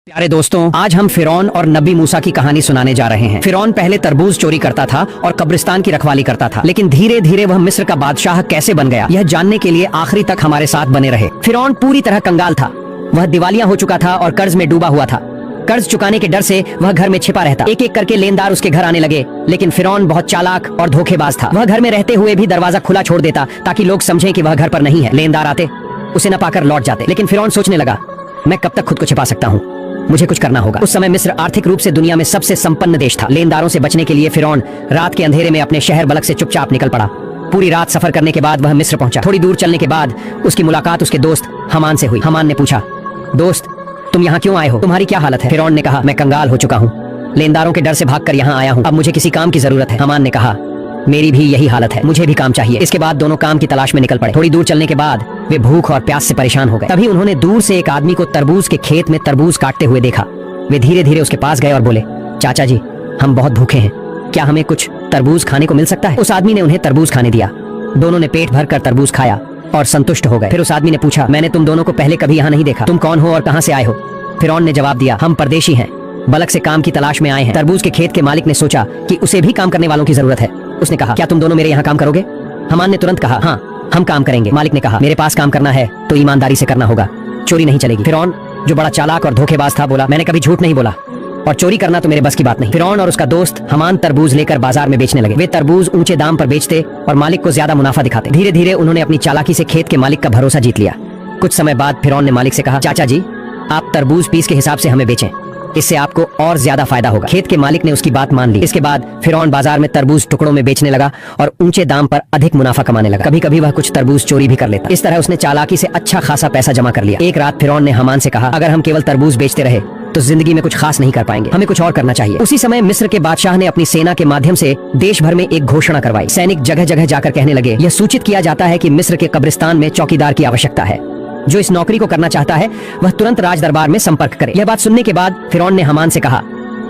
प्यारे दोस्तों, आज हम फिरौन और नबी मूसा की कहानी सुनाने जा रहे हैं। फिरौन पहले तरबूज चोरी करता था और कब्रिस्तान की रखवाली करता था, लेकिन धीरे धीरे वह मिस्र का बादशाह कैसे बन गया, यह जानने के लिए आखिरी तक हमारे साथ बने रहे। फिरौन पूरी तरह कंगाल था। वह दिवालिया हो चुका था और कर्ज में डूबा हुआ था। कर्ज चुकाने के डर से वह घर में छिपा रहता। एक एक करके लेनदार उसके घर आने लगे, लेकिन फिरौन बहुत चालाक और धोखेबाज था। वह घर में रहते हुए भी दरवाजा खुला छोड़ देता ताकि लोग समझें कि वह घर पर नहीं है। लेनदार आते, उसे न पाकर लौट जाते। लेकिन फिरौन सोचने लगा, मैं कब तक खुद को छिपा सकता हूँ, मुझे कुछ करना होगा। उस समय मिस्र आर्थिक रूप से दुनिया में सबसे संपन्न देश था। लेनदारों से बचने के लिए फिरौन रात के अंधेरे में अपने शहर बलक से चुपचाप निकल पड़ा। पूरी रात सफर करने के बाद वह मिस्र पहुंचा। थोड़ी दूर चलने के बाद उसकी मुलाकात उसके दोस्त हमान से हुई। हमान ने पूछा, दोस्त तुम यहाँ क्यों आए हो, तुम्हारी क्या हालत है? फिरौन ने कहा, मैं कंगाल हो चुका हूँ, लेनदारों के डर से भागकर यहाँ आया हूँ, अब मुझे किसी काम की जरूरत है। हमान ने कहा, मेरी भी यही हालत है, मुझे भी काम चाहिए। इसके बाद दोनों काम की तलाश में निकल पड़े। थोड़ी दूर चलने के बाद वे भूख और प्यास से परेशान हो गए। तभी उन्होंने दूर से एक आदमी को तरबूज के खेत में तरबूज काटते हुए देखा। वे धीरे धीरे उसके पास गए और बोले, चाचा जी, हम बहुत भूखे हैं, क्या हमें कुछ तरबूज खाने को मिल सकता है? उस आदमी ने उन्हें तरबूज खाने दिया। दोनों ने पेट भर कर तरबूज खाया और संतुष्ट हो गए। फिर उस आदमी ने पूछा, मैंने तुम दोनों को पहले कभी यहाँ नहीं देखा, तुम कौन हो और कहाँ से आए हो? फिरौन ने जवाब दिया, हम परदेशी हैं, बलक से काम की तलाश में आए हैं। तरबूज के खेत के मालिक ने सोचा कि उसे भी काम करने वालों की जरूरत है। उसने कहा, क्या तुम दोनों मेरे यहाँ काम करोगे? हमान ने तुरंत कहा, हाँ हम काम करेंगे। मालिक ने कहा, मेरे पास काम करना है तो ईमानदारी से करना होगा, चोरी नहीं चलेगी। फिरौन जो बड़ा चालाक और धोखेबाज था बोला, मैंने कभी झूठ नहीं बोला और चोरी करना तो मेरे बस की बात नहीं। फिरौन और उसका दोस्त हमान तरबूज लेकर बाजार में बेचने लगे। वे तरबूज ऊंचे दाम पर बेचते और मालिक को ज्यादा मुनाफा दिखाते। धीरे धीरे उन्होंने अपनी चालाकी से खेत के मालिक का भरोसा जीत लिया। कुछ समय बाद फिरौन ने मालिक से कहा, चाचा जी, आप तरबूज पीस के हिसाब से हमें बेचें, इससे आपको और ज्यादा फायदा होगा। खेत के मालिक ने उसकी बात मान ली। इसके बाद फिरौन बाजार में तरबूज टुकड़ों में बेचने लगा और ऊंचे दाम पर अधिक मुनाफा कमाने लगा। कभी कभी वह कुछ तरबूज चोरी भी कर लेता। इस तरह उसने चालाकी से अच्छा खासा पैसा जमा कर लिया। एक रात फिरौन ने हमान से कहा, अगर हम केवल तरबूज बेचते रहे तो जिंदगी में कुछ खास नहीं कर पाएंगे, हमें कुछ और करना चाहिए। उसी समय मिस्र के बादशाह ने अपनी सेना के माध्यम से देश भर में एक घोषणा करवाई। सैनिक जगह जगह जाकर कहने लगे, यह सूचित किया जाता है कि मिस्र के कब्रिस्तान में चौकीदार की आवश्यकता है। जो इस नौकरी को करना चाहता है वह तुरंत राज दरबार में संपर्क करे। यह बात सुनने के बाद फिरौन ने हमान से कहा,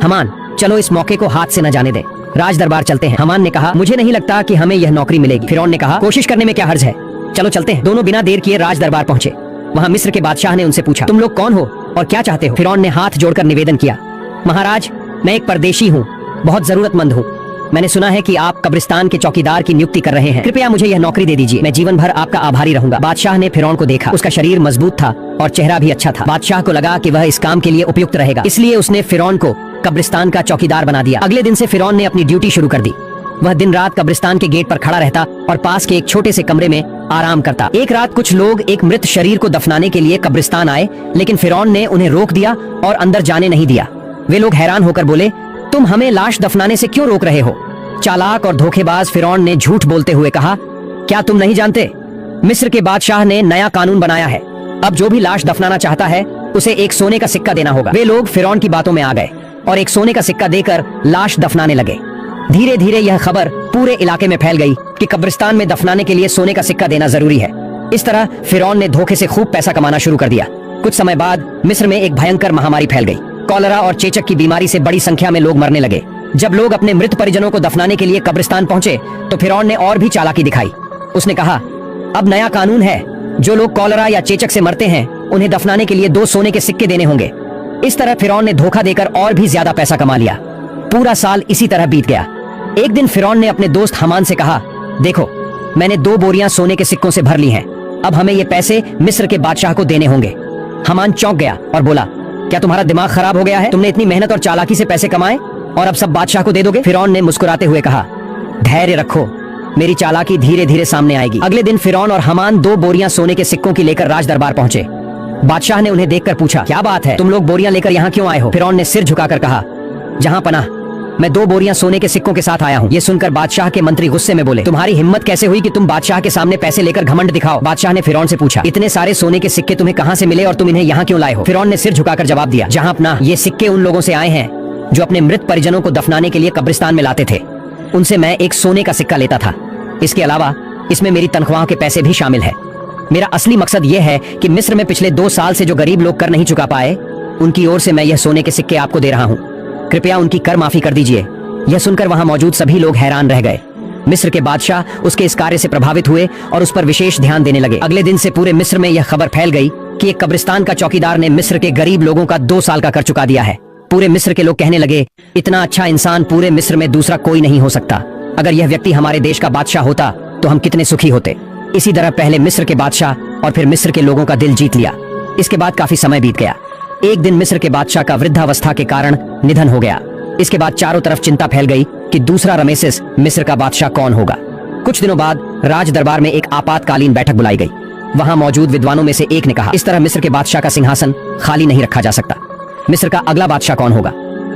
हमान चलो इस मौके को हाथ से न जाने दें, राज दरबार चलते हैं। हमान ने कहा, मुझे नहीं लगता कि हमें यह नौकरी मिलेगी। फिरौन ने कहा, कोशिश करने में क्या हर्ज है, चलो चलते हैं। दोनों बिना देर किए राज दरबार पहुंचे। वहाँ मिस्र के बादशाह ने उनसे पूछा, तुम लोग कौन हो और क्या चाहते हो? फिरौन ने हाथ जोड़कर निवेदन किया, महाराज मैं एक परदेशी हूँ, बहुत जरूरतमंद हूँ। मैंने सुना है कि आप कब्रिस्तान के चौकीदार की नियुक्ति कर रहे हैं, कृपया मुझे यह नौकरी दे दीजिए, मैं जीवन भर आपका आभारी रहूंगा। बादशाह ने फिरौन को देखा, उसका शरीर मजबूत था और चेहरा भी अच्छा था। बादशाह को लगा कि वह इस काम के लिए उपयुक्त रहेगा, इसलिए उसने फिरौन को कब्रिस्तान का चौकीदार बना दिया। अगले दिन से फिरौन ने अपनी ड्यूटी शुरू कर दी। वह दिन रात कब्रिस्तान के गेट पर खड़ा रहता और पास के एक छोटे से कमरे में आराम करता। एक रात कुछ लोग एक मृत शरीर को दफनाने के लिए कब्रिस्तान आए, लेकिन फिरौन ने उन्हें रोक दिया और अंदर जाने नहीं दिया। वे लोग हैरान होकर बोले, तुम हमें लाश दफनाने से क्यों रोक रहे हो? चालाक और धोखेबाज फिरौन ने झूठ बोलते हुए कहा, क्या तुम नहीं जानते, मिस्र के बादशाह ने नया कानून बनाया है, अब जो भी लाश दफनाना चाहता है उसे एक सोने का सिक्का देना होगा। वे लोग फिरौन की बातों में आ गए और एक सोने का सिक्का देकर लाश दफनाने लगे। धीरे धीरे यह खबर पूरे इलाके में फैल गई कि कब्रिस्तान में दफनाने के लिए सोने का सिक्का देना जरूरी है। इस तरह फिरौन ने धोखे से खूब पैसा कमाना शुरू कर दिया। कुछ समय बाद मिस्र में एक भयंकर महामारी फैल गई। कॉलरा और चेचक की बीमारी से बड़ी संख्या में लोग मरने लगे। जब लोग अपने मृत परिजनों को दफनाने के लिए कब्रिस्तान पहुंचे तो फिरौन ने और भी चालाकी दिखाई। उसने कहा, अब नया कानून है, जो लोग कॉलरा या चेचक से मरते हैं उन्हें दफनाने के लिए 2 सोने के सिक्के देने होंगे। इस तरह फिरौन ने धोखा देकर और भी ज्यादा पैसा कमा लिया। पूरा साल इसी तरह बीत गया। एक दिन फिरौन ने अपने दोस्त हमान से कहा, देखो मैंने 2 बोरियां सोने के सिक्कों से भर ली हैं, अब हमें ये पैसे मिस्र के बादशाह को देने होंगे। हमान चौंक गया और बोला, क्या तुम्हारा दिमाग खराब हो गया है? तुमने इतनी मेहनत और चालाकी से पैसे कमाए और अब सब बादशाह को दे दोगे? फिरौन ने मुस्कुराते हुए कहा, धैर्य रखो, मेरी चालाकी धीरे धीरे सामने आएगी। अगले दिन फिरौन और हमान 2 बोरियां सोने के सिक्कों की लेकर राज दरबार पहुंचे। बादशाह ने उन्हें देखकर पूछा, क्या बात है, तुम लोग बोरियां लेकर यहाँ क्यों आए हो? फिरौन ने सिर झुकाकर कहा, जहाँ पनाह, मैं 2 बोरियां सोने के सिक्कों के साथ आया हूँ। ये सुनकर बादशाह के मंत्री गुस्से में बोले, तुम्हारी हिम्मत कैसे हुई कि तुम बादशाह के सामने पैसे लेकर घमंड दिखाओ? बादशाह ने फिरौन से पूछा, इतने सारे सोने के सिक्के तुम्हें कहाँ से मिले और तुम इन्हें यहाँ क्यों लाए हो? फिरौन ने सिर झुकाकर जवाब दिया, जहाँ अपना, ये सिक्के उन लोगों से आए हैं जो अपने मृत परिजनों को दफनाने के लिए कब्रिस्तान में लाते थे, उनसे मैं एक सोने का सिक्का लेता था। इसके अलावा इसमें मेरी तनख्वाह के पैसे भी शामिल है। मेरा असली मकसद यह है कि मिस्र में पिछले 2 साल से जो गरीब लोग कर नहीं चुका पाए, उनकी ओर से मैं यह सोने के सिक्के आपको दे रहा हूँ, कृपया उनकी कर माफी कर दीजिए। यह सुनकर वहां मौजूद सभी लोग हैरान रह गए। मिस्र के बादशाह उसके इस कार्य से प्रभावित हुए और उस पर विशेष ध्यान देने लगे। अगले दिन से पूरे मिस्र में यह खबर फैल गई कि एक कब्रिस्तान का चौकीदार ने मिस्र के गरीब लोगों का 2 साल का कर चुका दिया है। पूरे मिस्र के लोग कहने लगे, इतना अच्छा इंसान पूरे मिस्र में दूसरा कोई नहीं हो सकता। अगर यह व्यक्ति हमारे देश का बादशाह होता तो हम कितने सुखी होते। इसी तरह पहले मिस्र के बादशाह और फिर मिस्र के लोगों का दिल जीत लिया। इसके बाद काफी समय बीत गया। एक दिन मिस्र के बादशाह का वृद्धावस्था के कारण निधन हो गया। इसके बाद चारों तरफ चिंता फैल गई कि दूसरा रमेसेस मिस्र का बादशाह कौन होगा। कुछ दिनों बाद राज दरबार में एक आपातकालीन बैठक बुलाई गई। वहां मौजूद विद्वानों में से एक ने कहा, इस तरह मिस्र के बादशाह का सिंहासन खाली नहीं रखा जा सकता। मिस्र का अगला बादशाह कौन होगा,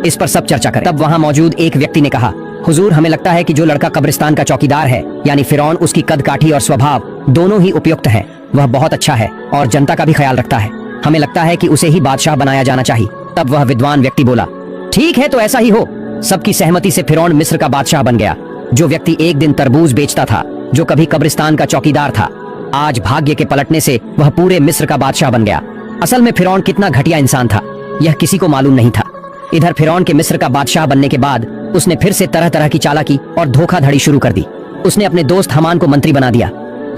इस पर सब चर्चा करें। तब वहां मौजूद एक व्यक्ति ने कहा, हुजूर, हमें लगता है कि जो लड़का कब्रिस्तान का चौकीदार है यानी फिरौन, उसकी कद काठी और स्वभाव दोनों ही उपयुक्त है। वह बहुत अच्छा है और जनता का भी ख्याल रखता है। हमें लगता है कि उसे ही बादशाह बनाया जाना चाहिए। तब वह विद्वान व्यक्ति बोला, ठीक है, तो ऐसा ही हो। सबकी सहमति से फिरौन मिस्र का बादशाह बन गया। जो व्यक्ति एक दिन तरबूज बेचता था, जो कभी कब्रिस्तान का चौकीदार था, आज भाग्य के पलटने से वह पूरे मिस्र का बादशाह बन गया। असल में फिरौन कितना घटिया इंसान था, यह किसी को मालूम नहीं था। इधर फिरौन के मिस्र का बादशाह बनने के बाद उसने फिर से तरह तरह की चालाकी और धोखाधड़ी शुरू कर दी। उसने अपने दोस्त हमान को मंत्री बना दिया।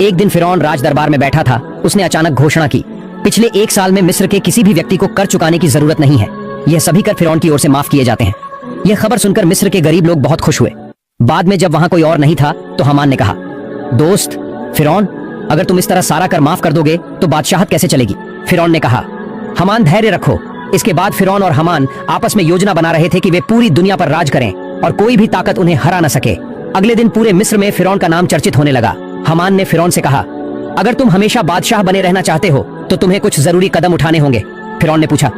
एक दिन फिरौन राज दरबार में बैठा था। उसने अचानक घोषणा की, पिछले 1 साल में मिस्र के किसी भी व्यक्ति को कर चुकाने की जरूरत नहीं है। यह सभी कर फिरौन की ओर से माफ किए जाते हैं। यह खबर सुनकर मिस्र के गरीब लोग बहुत खुश हुए। बाद में जब वहां कोई और नहीं था तो हमान ने कहा, दोस्त फिरौन, अगर तुम इस तरह सारा कर माफ कर दोगे तो बादशाहत कैसे चलेगी। फिरौन ने कहा, हमान धैर्य रखो। इसके बाद फिरौन और हमान आपस में योजना बना रहे थे कि वे पूरी दुनिया पर राज करें और कोई भी ताकत उन्हें हरा न सके। अगले दिन पूरे मिस्र में फिरौन का नाम चर्चित होने लगा। हमान ने फिरौन से कहा, अगर तुम हमेशा बादशाह बने रहना चाहते हो तो तुम्हें कुछ जरूरी कदम उठाने होंगे। फिरौन ने पूछा,